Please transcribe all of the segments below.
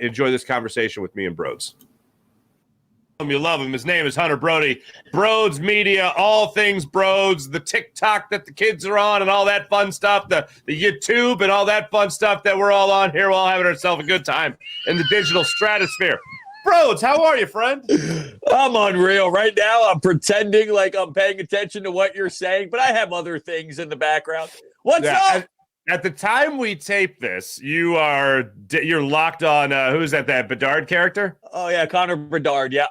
enjoy this conversation with me and Brodes. You love him. His name is Hunter Brody. Brodes Media, all things Brodes, the TikTok that the kids are on and all that fun stuff, the YouTube and all that fun stuff that we're all on here. We're all having ourselves a good time in the digital stratosphere. Brodes, how are you, friend? I'm unreal. Right now, I'm pretending like I'm paying attention to what you're saying, but I have other things in the background. What's up? At the time we tape this, you're locked on, who's that Bedard character? Oh, yeah, Connor Bedard. Yeah.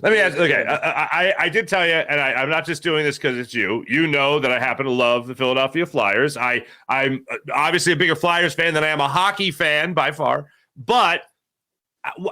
Let me ask, okay, I did tell you, and I'm not just doing this because it's you. You know that I happen to love the Philadelphia Flyers. I'm obviously a bigger Flyers fan than I am a hockey fan by far, but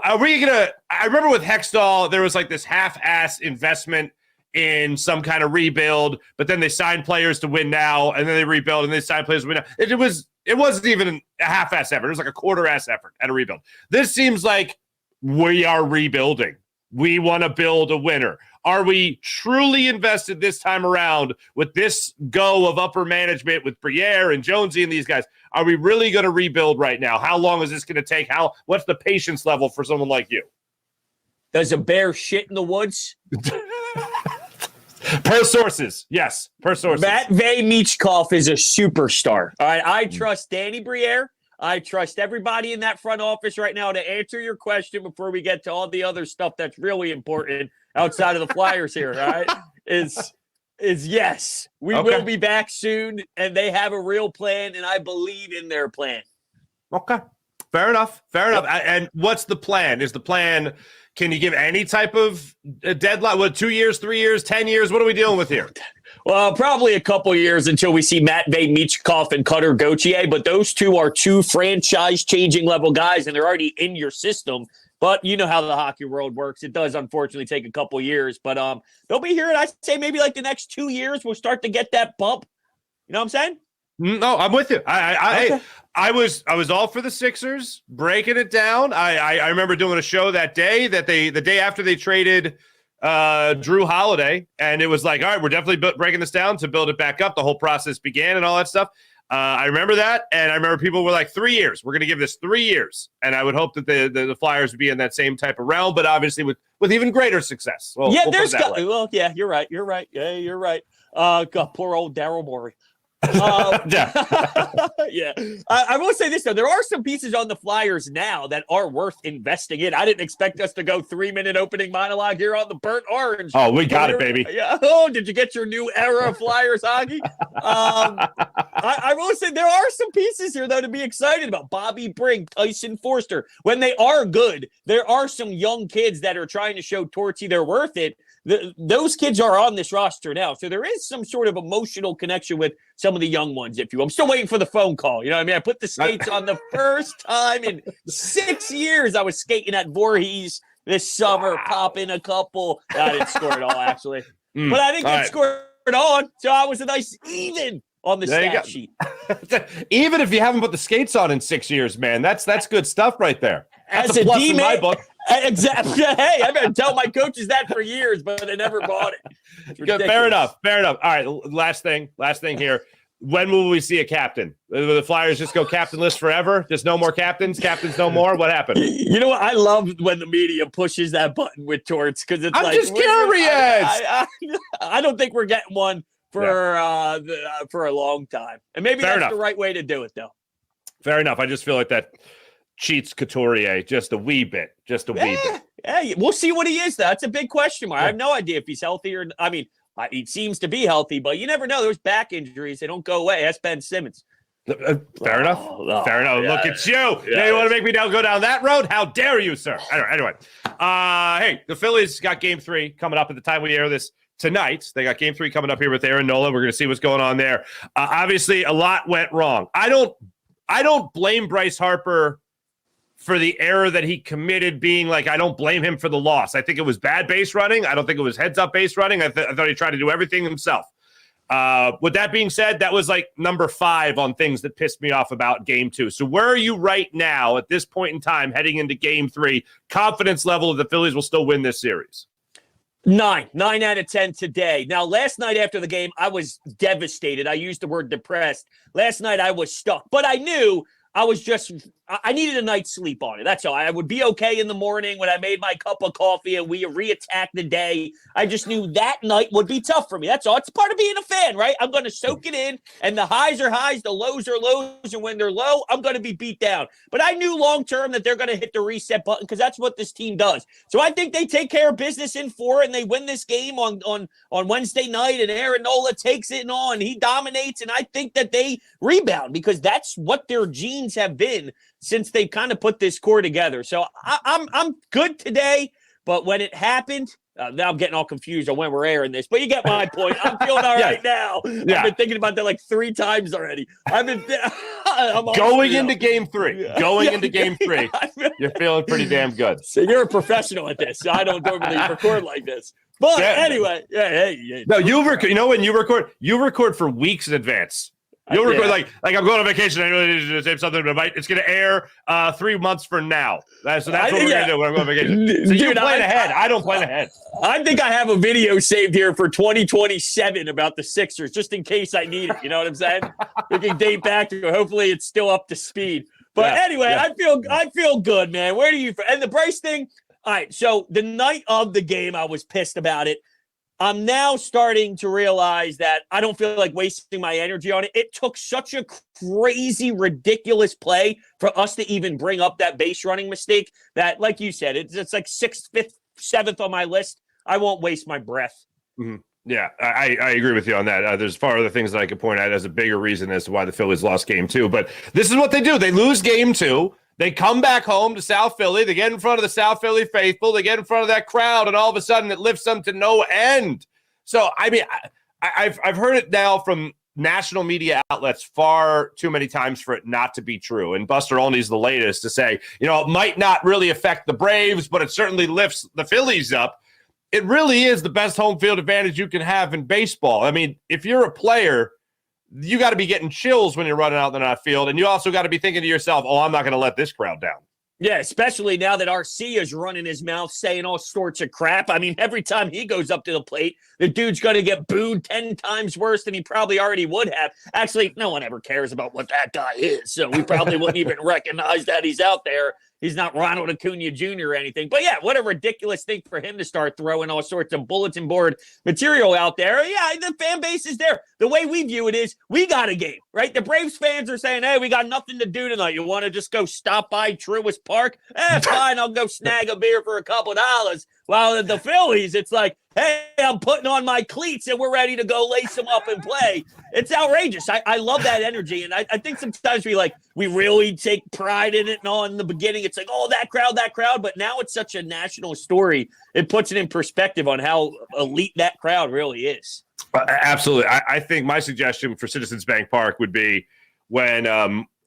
are we going to – I remember with Hextall, there was like this half-ass investment in some kind of rebuild, but then they signed players to win now, and then they rebuild, and they signed players to win now. It wasn't even a half-ass effort. It was like a quarter-ass effort at a rebuild. This seems like we are rebuilding. We want to build a winner. Are we truly invested this time around with this go of upper management with Briere and Jonesy and these guys? Are we really going to rebuild right now? How long is this going to take? What's the patience level for someone like you? Does a bear shit in the woods? Per sources. Yes, per sources. Matvey Michkov is a superstar. All right, I trust Danny Briere. I trust everybody in that front office right now to answer your question before we get to all the other stuff that's really important outside of the Flyers here, all right? Is yes. We will be back soon, and they have a real plan, and I believe in their plan. Okay. Fair enough. And what's the plan? Is the plan, can you give any type of deadline? What, 2 years, 3 years, 10 years? What are we dealing with here? Well, probably a couple years until we see Matvey Michkov and Cutter Gauthier, but those two are two franchise-changing level guys, and they're already in your system. But you know how the hockey world works. It does, unfortunately, take a couple years. But they'll be here, and I'd say maybe like the next 2 years we'll start to get that bump. You know what I'm saying? No, I'm with you. I was all for the Sixers, breaking it down. I remember doing a show that day the day after they traded Drew Holiday, and it was like, all right, we're definitely breaking this down to build it back up. The whole process began and all that stuff. I remember that, and I remember people were like, 3 years. We're going to give this 3 years, and I would hope that the Flyers would be in that same type of realm, but obviously with even greater success. Well, yeah, yeah, you're right. Yeah, you're right. God, poor old Daryl Morey. Yeah. I will say this though, there are some pieces on the Flyers now that are worth investing in. I didn't expect us to go 3-minute opening monologue here on the Burnt Orange. Oh, we got it, baby. Yeah. Oh, did you get your new era of Flyers hockey? I will say there are some pieces here though to be excited about. Bobby Brink, Tyson Forster. When they are good, there are some young kids that are trying to show Tortsy they're worth it. Those kids are on this roster now. So there is some sort of emotional connection with some of the young ones, if you will. I'm still waiting for the phone call. You know what I mean? I put the skates on the first time in 6 years. I was skating at Voorhees this summer, popping a couple. I didn't score it all, actually. But I didn't get scored on, so I was a nice even on the stat sheet. Even if you haven't put the skates on in 6 years, man, that's good stuff right there. That's a plus in my book. Exactly. Hey, I've been telling my coaches that for years, but they never bought it. Fair enough. All right, last thing here. When will we see a captain? Will the Flyers just go captainless forever? Just no more captains? Captains no more? What happened? You know what? I love when the media pushes that button with Torts because it's I'm just curious. I don't think we're getting one for a long time. And maybe that's the right way to do it, though. Fair enough. I just feel like that cheats Couturier just a wee bit. Wee bit. Yeah, we'll see what he is. That's a big question mark. I have no idea if he's healthy or – I mean, he seems to be healthy, but you never know. There's back injuries. They don't go away. That's Ben Simmons. Fair enough. Fair enough. Look at you. Yeah, you want to make me go down that road? How dare you, sir? Anyway. Hey, the Phillies got Game 3 coming up at the time we air this tonight. They got Game 3 coming up here with Aaron Nola. We're going to see what's going on there. Obviously, a lot went wrong. I don't blame Bryce Harper for the error that he committed, being like, I don't blame him for the loss. I think it was bad base running. I don't think it was heads-up base running. I thought he tried to do everything himself. With that being said, that was like number 5 on things that pissed me off about Game 2. So where are you right now at this point in time heading into Game 3? Confidence level of the Phillies will still win this series? 9 out of 10 today. Now, last night after the game, I was devastated. I used the word depressed. Last night I was stuck, but I knew I I needed a night's sleep on it. That's all. I would be okay in the morning when I made my cup of coffee and we reattack the day. I just knew that night would be tough for me. That's all. It's part of being a fan, right? I'm going to soak it in, and the highs are highs, the lows are lows, and when they're low, I'm going to be beat down. But I knew long-term that they're going to hit the reset button because that's what this team does. So I think they take care of business in 4, and they win this game on Wednesday night, and Aaron Nola takes it and he dominates, and I think that they rebound because that's what their genes have been since they kind of put this core together. So I'm good today, but when it happened, now I'm getting all confused on when we're airing this, but you get my point. I'm feeling all right now. Yeah. I've been thinking about that like 3 times already. I'm going into game 3. Going into game 3. You're feeling pretty damn good. So you're a professional at this. I don't normally record like this. But anyway, no, when you record for weeks in advance. You'll record like I'm going on vacation. I know need to say something, but it's going to air 3 months from now. That's what we're going to do when I'm going on vacation. So you plan ahead. I don't plan ahead. I think I have a video saved here for 2027 about the Sixers, just in case I need it. You know what I'm saying? We can date back to it. Hopefully it's still up to speed. But anyway, I feel good, man. Where do you – and the Bryce thing – all right, so the night of the game, I was pissed about it. I'm now starting to realize that I don't feel like wasting my energy on it. It took such a crazy, ridiculous play for us to even bring up that base running mistake that, like you said, it's like 6th, 5th, 7th on my list. I won't waste my breath. Mm-hmm. Yeah, I agree with you on that. There's far other things that I could point out as a bigger reason as to why the Phillies lost game 2. But this is what they do. They lose game 2. They come back home to South Philly. They get in front of the South Philly faithful. They get in front of that crowd, and all of a sudden it lifts them to no end. So, I mean, I've heard it now from national media outlets far too many times for it not to be true. And Buster Olney's the latest to say, it might not really affect the Braves, but it certainly lifts the Phillies up. It really is the best home field advantage you can have in baseball. I mean, if you're a player, you got to be getting chills when you're running out in that field. And you also got to be thinking to yourself, I'm not going to let this crowd down. Yeah, especially now that Arcia's running his mouth saying all sorts of crap. I mean, every time he goes up to the plate, the dude's going to get booed 10 times worse than he probably already would have. Actually, no one ever cares about what that guy is, so we probably wouldn't even recognize that he's out there. He's not Ronald Acuna Jr. or anything. But, yeah, what a ridiculous thing for him to start throwing all sorts of bulletin board material out there. Yeah, the fan base is there. The way we view it is we got a game, right? The Braves fans are saying, hey, we got nothing to do tonight. You want to just go stop by Truist Park? Fine, I'll go snag a beer for a couple dollars. While at the Phillies, it's like, hey, I'm putting on my cleats and we're ready to go lace them up and play. It's outrageous. I love that energy. And I think sometimes we really take pride in it. And all in the beginning, it's like, that crowd. But now it's such a national story. It puts it in perspective on how elite that crowd really is. Absolutely. I think my suggestion for Citizens Bank Park would be when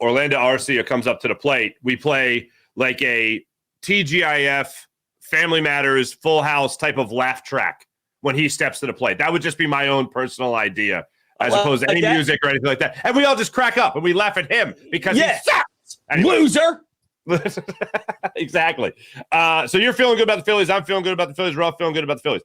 Orlando Arcia comes up to the plate, we play like a TGIF Family Matters Full House type of laugh track when he steps to the plate. That would just be my own personal idea as opposed to any music or anything like that. And we all just crack up and we laugh at him because he sucks. Anyway. Loser. Exactly. So you're feeling good about the Phillies. I'm feeling good about the Phillies. We're all feeling good about the Phillies.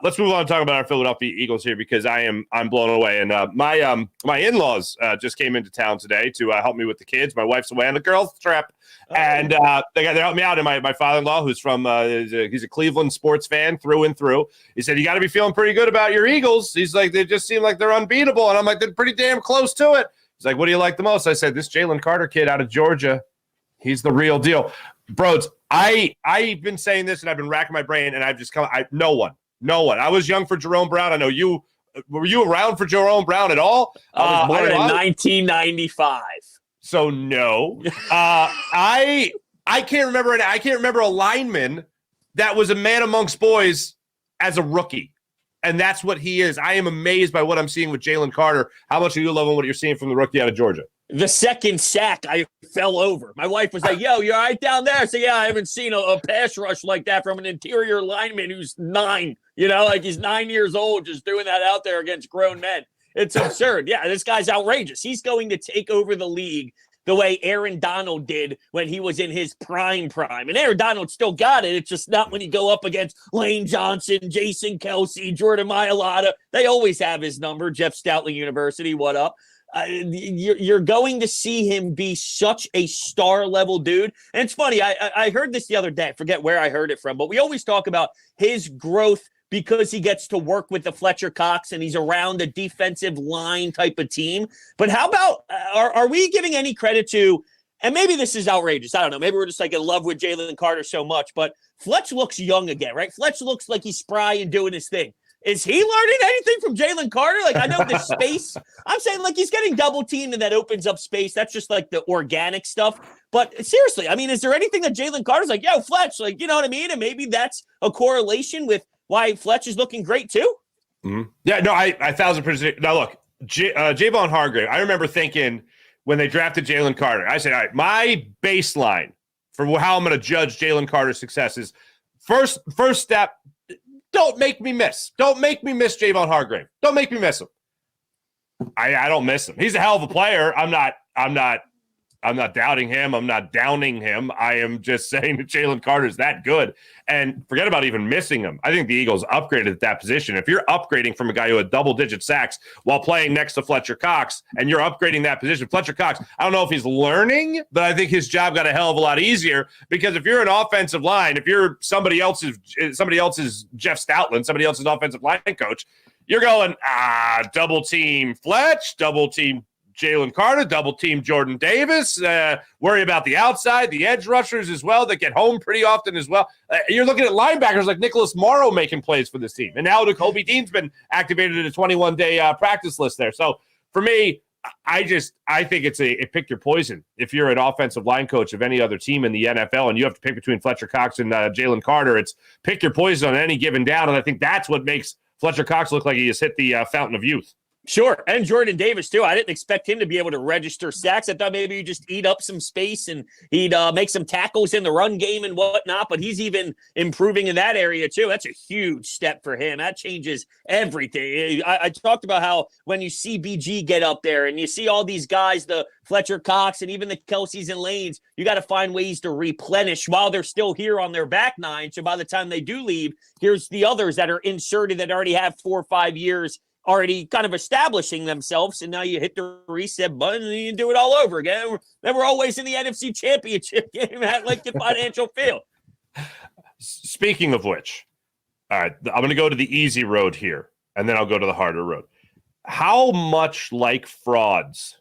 Let's move on and talk about our Philadelphia Eagles here because I'm blown away. And my in-laws just came into town today to help me with the kids. My wife's away on the girls' trip, and they helped me out. And my father-in-law, who's from he's a Cleveland sports fan through and through. He said you got to be feeling pretty good about your Eagles. He's like they just seem like they're unbeatable, and I'm like they're pretty damn close to it. He's like, what do you like the most? I said this Jaylen Carter kid out of Georgia. He's the real deal. Brodes, I've been saying this and I've been racking my brain, and I've just no one. I was young for Jerome Brown. I know you. Were you around for Jerome Brown at all? I was born in 1995. So no. I can't remember. I can't remember a lineman that was a man amongst boys as a rookie, and that's what he is. I am amazed by what I'm seeing with Jaylen Carter. How much are you loving what you're seeing from the rookie out of Georgia? The second sack, I fell over. My wife was like, yo, you're right down there. So, yeah, I haven't seen a pass rush like that from an interior lineman who's 9. He's 9 years old just doing that out there against grown men. It's absurd. Yeah, this guy's outrageous. He's going to take over the league the way Aaron Donald did when he was in his prime. And Aaron Donald still got it. It's just not when you go up against Lane Johnson, Jason Kelsey, Jordan Mailata. They always have his number. Jeff Stoutland University, what up? you're going to see him be such a star level dude. And it's funny, I heard this the other day. I forget where I heard it from, but we always talk about his growth because he gets to work with the Fletcher Cox and he's around a defensive line type of team. But how about, are we giving any credit to, and maybe this is outrageous, I don't know, maybe we're just like in love with Jaylen Carter so much, but Fletch looks young again, right? Fletch looks like he's spry and doing his thing. Is he learning anything from Jaylen Carter? Like, I know the space. I'm saying, like, he's getting double teamed and that opens up space. That's just like the organic stuff. But seriously, I mean, is there anything that Jaylen Carter's like, yo, Fletch, like, you know what I mean? And maybe that's a correlation with why Fletch is looking great too? Mm-hmm. Yeah, no, I 1,000%. Now, look, Javon Hargrave, I remember thinking when they drafted Jaylen Carter, I said, all right, my baseline for how I'm going to judge Jaylen Carter's success is first step, don't make me miss. Don't make me miss Javon Hargrave. Don't make me miss him. I don't miss him. He's a hell of a player. I'm not doubting him. I'm not downing him. I am just saying that Jaylen Carter is that good. And forget about even missing him. I think the Eagles upgraded at that position. If you're upgrading from a guy who had double-digit sacks while playing next to Fletcher Cox, and you're upgrading that position, Fletcher Cox, I don't know if he's learning, but I think his job got a hell of a lot easier because if you're an offensive line, if you're somebody else's Jeff Stoutland, somebody else's offensive line coach, you're going, double team Fletch, double team Jaylen Carter, double team Jordan Davis, worry about the outside, the edge rushers as well that get home pretty often as well. You're looking at linebackers like Nicholas Morrow making plays for this team. And now Kobe Dean's been activated at a 21-day practice list there. So for me, I think it's a pick your poison. If you're an offensive line coach of any other team in the NFL and you have to pick between Fletcher Cox and Jaylen Carter, it's pick your poison on any given down. And I think that's what makes Fletcher Cox look like he has hit the fountain of youth. Sure. And Jordan Davis, too. I didn't expect him to be able to register sacks. I thought maybe he'd just eat up some space and he'd make some tackles in the run game and whatnot, but he's even improving in that area, too. That's a huge step for him. That changes everything. I talked about how when you see BG get up there and you see all these guys, the Fletcher Cox and even the Kelseys and Lanes, you got to find ways to replenish while they're still here on their back nine. So by the time they do leave, here's the others that are inserted that already have 4 or 5 years already kind of establishing themselves, and now you hit the reset button and you do it all over again. Then we're always in the NFC Championship game at Lincoln Financial Field. Speaking of which, all right, I'm going to go to the easy road here, and then I'll go to the harder road. How much like frauds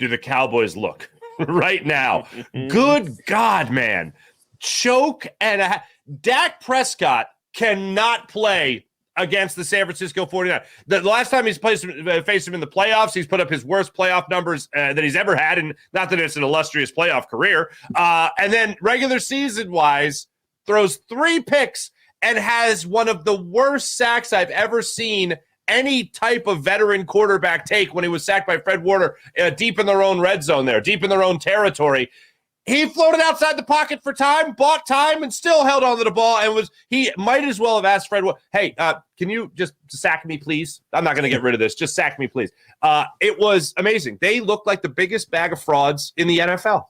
do the Cowboys look right now? Good God, man. Choke and Dak Prescott cannot play against the San Francisco 49ers. The last time he's faced him in the playoffs, he's put up his worst playoff numbers that he's ever had, and not that it's an illustrious playoff career. And then regular season-wise, throws 3 picks and has one of the worst sacks I've ever seen any type of veteran quarterback take when he was sacked by Fred Warner deep in their own red zone there, deep in their own territory. He floated outside the pocket for time, bought time, and still held on to the ball. And he might as well have asked Fred, hey, can you just sack me, please? I'm not going to get rid of this. Just sack me, please. It was amazing. They looked like the biggest bag of frauds in the NFL.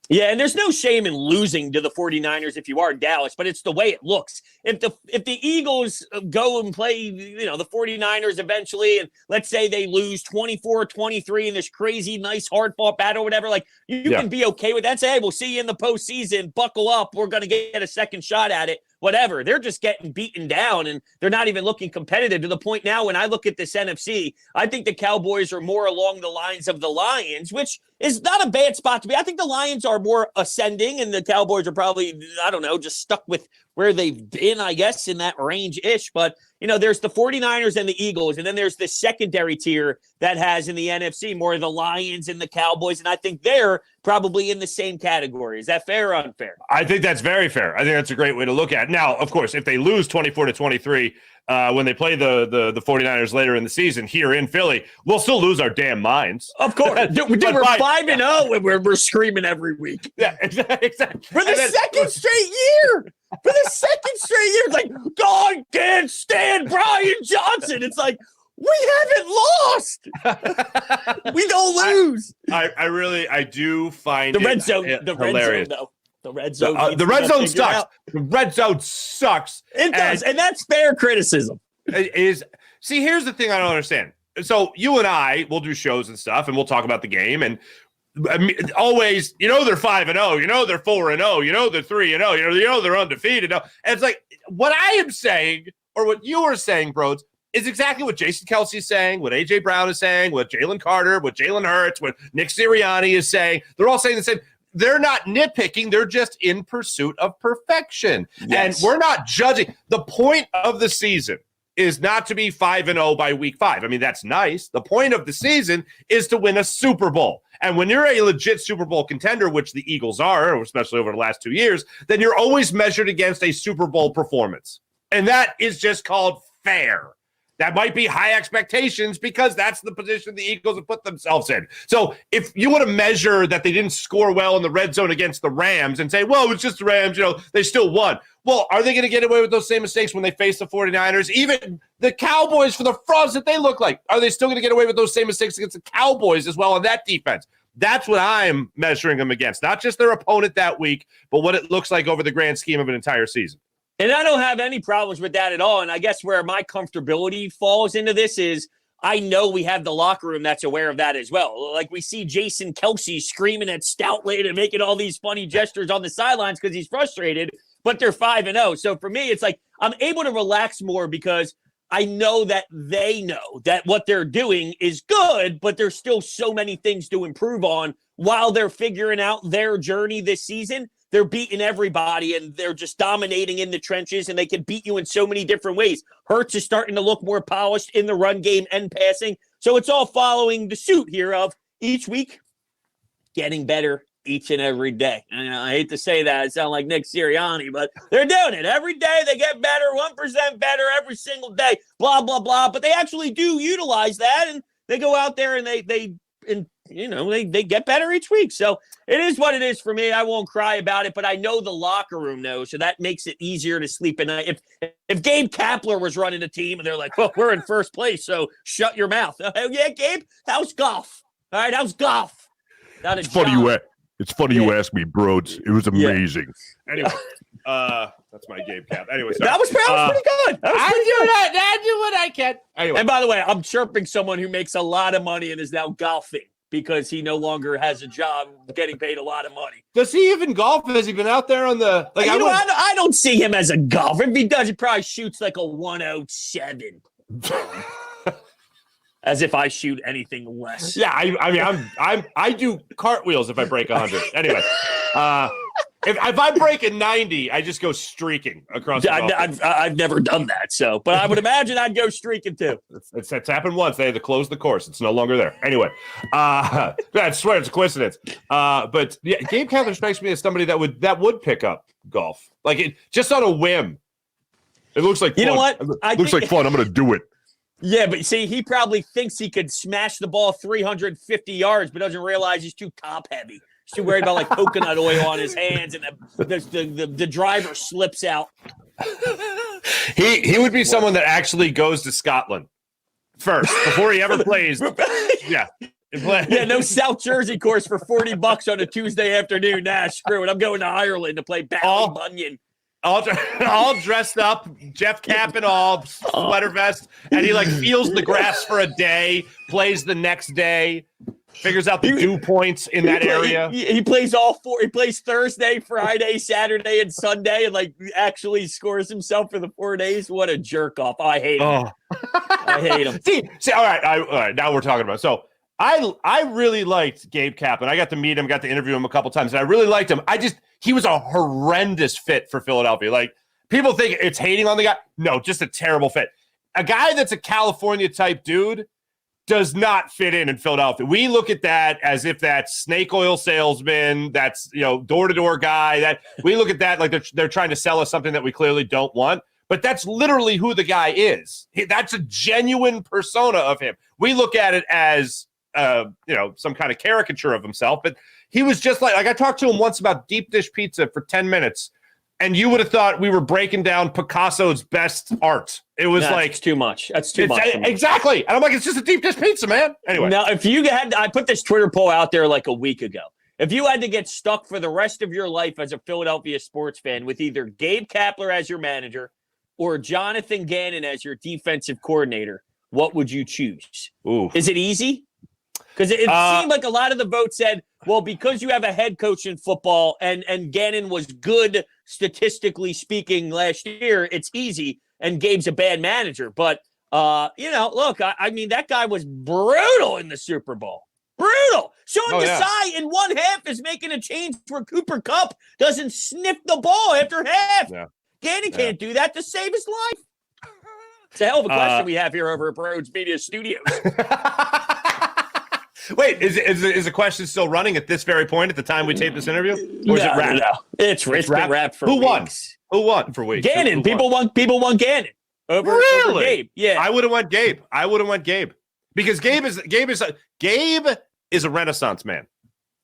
Yeah, and there's no shame in losing to the 49ers if you are Dallas, but it's the way it looks. If the Eagles go and play, the 49ers eventually, and let's say they lose 24-23 in this crazy, nice, hard-fought battle or whatever, like you can be okay with that. Say, hey, we'll see you in the postseason. Buckle up. We're going to get a second shot at it. Whatever. They're just getting beaten down, and they're not even looking competitive to the point now when I look at this NFC, I think the Cowboys are more along the lines of the Lions, which is not a bad spot to be. I think the Lions are more ascending, and the Cowboys are probably, I don't know, just stuck with where they've been, I guess, in that range-ish. But, there's the 49ers and the Eagles, and then there's the secondary tier that has in the NFC more of the Lions and the Cowboys, and I think they're probably in the same category. Is that fair or unfair? I think that's very fair. I think that's a great way to look at it. Now, of course, if they lose 24-23 when they play the 49ers later in the season here in Philly, we'll still lose our damn minds. Of course. Dude, we're 5-0 and we're screaming every week. Yeah, exactly. For the second straight year. For the second straight year. It's like, God can't stand Brian Johnson. It's like, we haven't lost. We don't lose. I do find the red zone. The hilarious. Red zone, though. The red zone. The red zone sucks. The red zone sucks. It does, and that's fair criticism. See, here's the thing I don't understand. so you and I will do shows and stuff, and we'll talk about the game. And I mean, always, they're 5-0, they're 4-0, they're 3-0, they're undefeated. And it's like what I am saying, or what you are saying, Brodes, is exactly what Jason Kelsey's saying, what A.J. Brown is saying, what Jaylen Carter, what Jalen Hurts, what Nick Sirianni is saying. They're all saying the same. They're not nitpicking. They're just in pursuit of perfection. Yes. And we're not judging. The point of the season is not to be 5-0 by week 5. I mean, that's nice. The point of the season is to win a Super Bowl. And when you're a legit Super Bowl contender, which the Eagles are, especially over the last 2 years, then you're always measured against a Super Bowl performance. And that is just called fair. That might be high expectations because that's the position the Eagles have put themselves in. So if you want to measure that they didn't score well in the red zone against the Rams and say, well, it's just the Rams, they still won. Well, are they going to get away with those same mistakes when they face the 49ers? Even the Cowboys, for the frauds that they look like, are they still going to get away with those same mistakes against the Cowboys as well on that defense? That's what I'm measuring them against. Not just their opponent that week, but what it looks like over the grand scheme of an entire season. And I don't have any problems with that at all. And I guess where my comfortability falls into this is I know we have the locker room that's aware of that as well. Like we see Jason Kelsey screaming at Stoutland and making all these funny gestures on the sidelines because he's frustrated, but they're 5-0. So for me, it's like I'm able to relax more because I know that they know that what they're doing is good, but there's still so many things to improve on while they're figuring out their journey this season. They're beating everybody, and they're just dominating in the trenches, and they can beat you in so many different ways. Hurts is starting to look more polished in the run game and passing. So it's all following the suit here of each week getting better each and every day. And I hate to say that. I sound like Nick Sirianni, but they're doing it. Every day they get better, 1% better every single day, blah, blah, blah. But they actually do utilize that, and they go out there and they get better each week. So it is what it is for me. I won't cry about it, but I know the locker room knows, so that makes it easier to sleep at night. If Gabe Kapler was running the team and they're like, well, we're in first place, so shut your mouth. Oh, yeah, Gabe, how's golf? All right, how's golf? It's funny you asked me, Brodes. It was amazing. Yeah. Anyway, that's my Gabe Kap. Anyway, sorry. That was pretty good. I do what I can. Anyway. And by the way, I'm chirping someone who makes a lot of money and is now golfing because he no longer has a job getting paid a lot of money. Does he even golf? Has he been out there on the – I don't see him as a golfer. If he does, he probably shoots like a 107. As if I shoot anything less. Yeah, I do cartwheels if I break 100. Anyway, if I break a 90, I just go streaking across. I've never done that, but I would imagine I'd go streaking too. It's happened once. They had to close the course. It's no longer there. Anyway, I swear it's a coincidence. But yeah, Gabe Kap strikes me as somebody that would pick up golf, like it just on a whim. It looks like you fun. know what? It looks like fun. I'm going to do it. Yeah, but see, he probably thinks he could smash the ball 350 yards, but doesn't realize he's too top heavy. He's too worried about like coconut oil on his hands, and the driver slips out. He would be someone that actually goes to Scotland first before he ever plays. Yeah. Yeah, no South Jersey course for $40 on a Tuesday afternoon. Nah, screw it. I'm going to Ireland to play Ballybunion. All dressed up, Jeff Cap and all, sweater vest, and he like feels the grass for a day, plays the next day, figures out the dew points in that area. He plays all four. He plays Thursday, Friday, Saturday, and Sunday, and like actually scores himself for the 4 days. What a jerk off! I hate him. I hate him. See, all right. Now we're talking about so. I really liked Gabe Kap, and I got to meet him, got to interview him a couple times, and I really liked him. He was a horrendous fit for Philadelphia. Like, people think it's hating on the guy. No, just a terrible fit. A guy that's a California type dude does not fit in Philadelphia. We look at that as if that's snake oil salesman, that's, door-to-door guy. That we look at that like they're trying to sell us something that we clearly don't want. But that's literally who the guy is. That's a genuine persona of him. We look at it as some kind of caricature of himself, but he was just like I talked to him once about deep dish pizza for 10 minutes, and you would have thought we were breaking down Picasso's best art. It was it's too much. That's too much. Exactly. And I'm like, it's just a deep dish pizza, man. Anyway. Now, if you I put this Twitter poll out there like a week ago. If you had to get stuck for the rest of your life as a Philadelphia sports fan with either Gabe Kapler as your manager or Jonathan Gannon as your defensive coordinator, what would you choose? Ooh. Is it easy? Because it seemed like a lot of the votes said, well, because you have a head coach in football and Gannon was good statistically speaking last year, it's easy. And Gabe's a bad manager. But, look, I mean, that guy was brutal in the Super Bowl. Brutal. Sean Desai in one half is making a change where Cooper Kupp doesn't sniff the ball after half. Yeah. Gannon can't do that to save his life. It's a hell of a question we have here over at Brodes Media Studios. Wait, is the question still running at this very point at the time we tape this interview? Or is it wrapped? No. It's wrapped for Who weeks. Who won for weeks? Gannon. People want Gannon over Gabe. Yeah, I would have went Gabe. Because Gabe is a Renaissance man.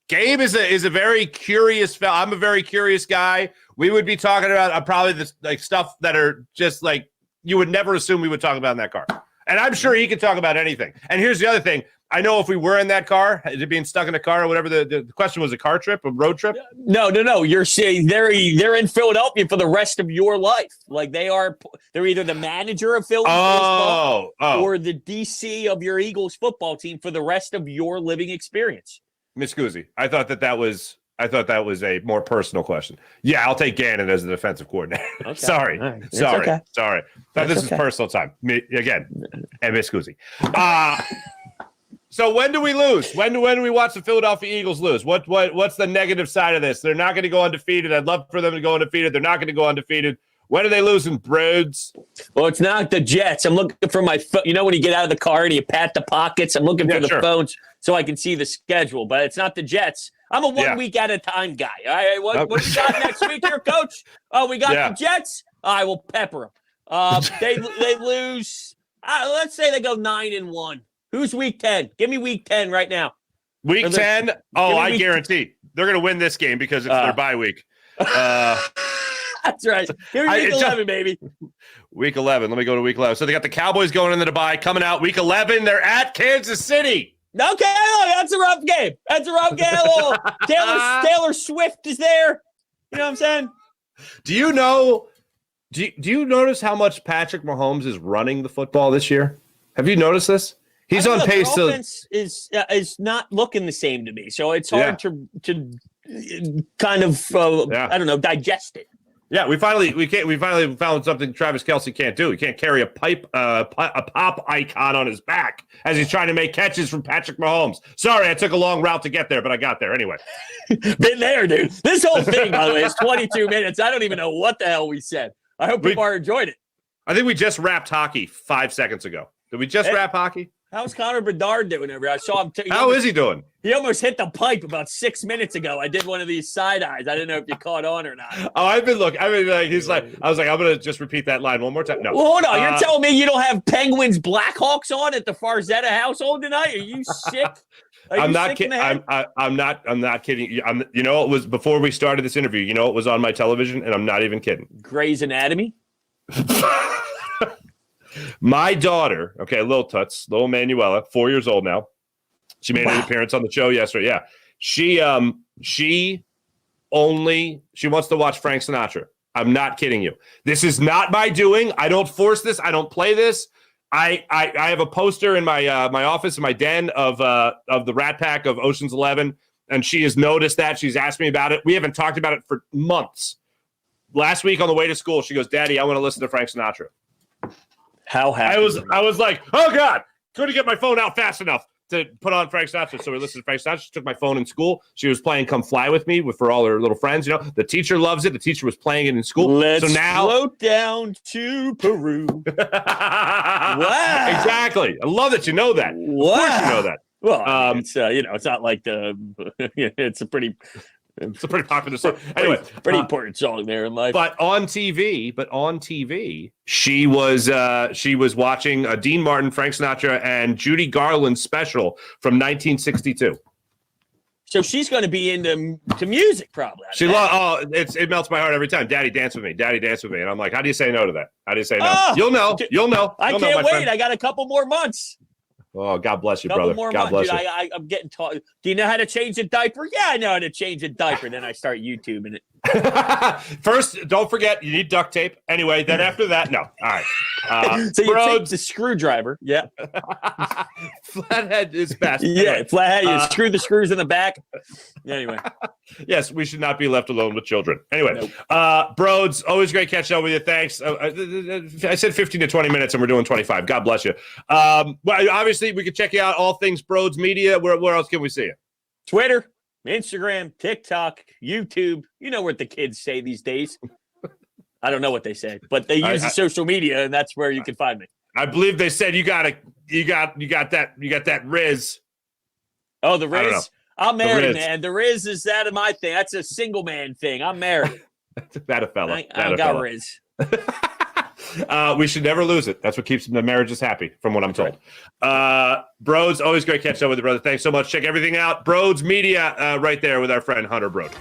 Gabe is a very curious fellow. I'm a very curious guy. We would be talking about probably this like stuff that are just like you would never assume we would talk about in that car. And I'm sure he could talk about anything. And here's the other thing. I know if we were in that car, being stuck in a car or whatever, the question was a car trip, a road trip? No. You're saying they're in Philadelphia for the rest of your life. Like they're either the manager of Phillies baseball or the DC of your Eagles football team for the rest of your living experience. Miss Guzzi, I thought that was a more personal question. Yeah, I'll take Gannon as the defensive coordinator. Okay. Sorry. Okay. Thought this is personal time. Me again, and Miss Guzzi. So when do we lose? When do we watch the Philadelphia Eagles lose? What's the negative side of this? They're not going to go undefeated. I'd love for them to go undefeated. They're not going to go undefeated. When are they losing, Brodes? Well, it's not the Jets. I'm looking for my phone. You know when you get out of the car and you pat the pockets? I'm looking for the phones so I can see the schedule. But it's not the Jets. I'm a 1 week at a time guy. All right, what we got next week here, Coach? Oh, we got the Jets. All right, we'll pepper them. They lose. Let's say they go 9-1. Who's week 10? Give me week 10 right now. Week 10? Oh, I guarantee. They're going to win this game because it's their bye week. That's right. Give me week 11, baby. Week 11. Let me go to week 11. So they got the Cowboys going into the bye. Coming out week 11. They're at Kansas City. Okay, that's a rough game. Taylor Swift is there. You know what I'm saying? Do you notice how much Patrick Mahomes is running the football this year? Have you noticed this? He's on pace to. Offense is not looking the same to me, so it's hard to kind of I don't know, digest it. Yeah, we finally found something Travis Kelce can't do. He can't carry a pop icon on his back as he's trying to make catches from Patrick Mahomes. Sorry, I took a long route to get there, but I got there anyway. Been there, dude. This whole thing, by the way, is 22 minutes. I don't even know what the hell we said. I hope people enjoyed it. I think we just wrapped hockey 5 seconds ago. Did we just wrap hockey? How's Connor Bedard doing over? I saw him. How is he doing? He almost hit the pipe about 6 minutes ago. I did one of these side eyes. I didn't know if you caught on or not. Oh, I was like, I'm going to just repeat that line one more time. No. Well, hold on. You're telling me you don't have Penguins Blackhawks on at the Farzetta household tonight? Are you sick? I'm not kidding. I'm not kidding. It was before we started this interview. You know, it was on my television, and I'm not even kidding. Grey's Anatomy. My daughter, little Manuela, 4 years old now. She made an appearance on the show yesterday. Yeah, she wants to watch Frank Sinatra. I'm not kidding you. This is not my doing. I don't force this. I don't play this. I have a poster in my office in my den of the Rat Pack of Ocean's 11, and she has noticed that. She's asked me about it. We haven't talked about it for months. Last week on the way to school, she goes, "Daddy, I want to listen to Frank Sinatra." How happy I was like, oh God, couldn't get my phone out fast enough to put on Frank Sinatra. So we listened to Frank Sinatra. She took my phone in school. She was playing Come Fly With Me for all her little friends. You know, the teacher loves it. The teacher was playing it in school. Let's float down to Peru. Wow. Exactly. I love that you know that. Wow. Of course you know that. Well, it's not like it's a pretty popular song. Anyway, pretty important song there in life. But on TV, she was watching Dean Martin, Frank Sinatra, and Judy Garland's special from 1962. So she's going to be into music, probably. It melts my heart every time. Daddy, dance with me. Daddy, dance with me. And I'm like, how do you say no to that? How do you say no? You'll know. I can't wait. Friend. I got a couple more months. Oh, God bless you, Couple brother. more God months, bless dude. you. I'm getting taught. Do you know how to change a diaper? Yeah, I know how to change a diaper. Then I start YouTubing it. First, don't forget you need duct tape. Anyway, then after that, no. All right. So you take Brodes, the screwdriver. Yeah. flathead is best. Yeah. Anyway, Flathead. You screw the screws in the back. Anyway. yes, we should not be left alone with children. Anyway, Nope. Brodes, always great catching up with you. Thanks. I said 15 to 20 minutes, and we're doing 25. God bless you. Well, obviously, we can check you out. All things Brodes Media. Where else can we see you? Twitter, Instagram, TikTok, YouTube. You know what the kids say these days. I don't know what they say, but they use the social media, and that's where you can find me. I believe they said you got that Riz. Oh, the I don't know. Riz. I'm married, Riz. man. The Riz is that of my thing. That's a single man thing. I'm married. That a fella. I don't got Riz. We should never lose it. That's what keeps the marriages happy, from what I'm told. Brodes, always great catching up with you, brother. Thanks so much. Check everything out. Brodes Media right there with our friend Hunter Brode.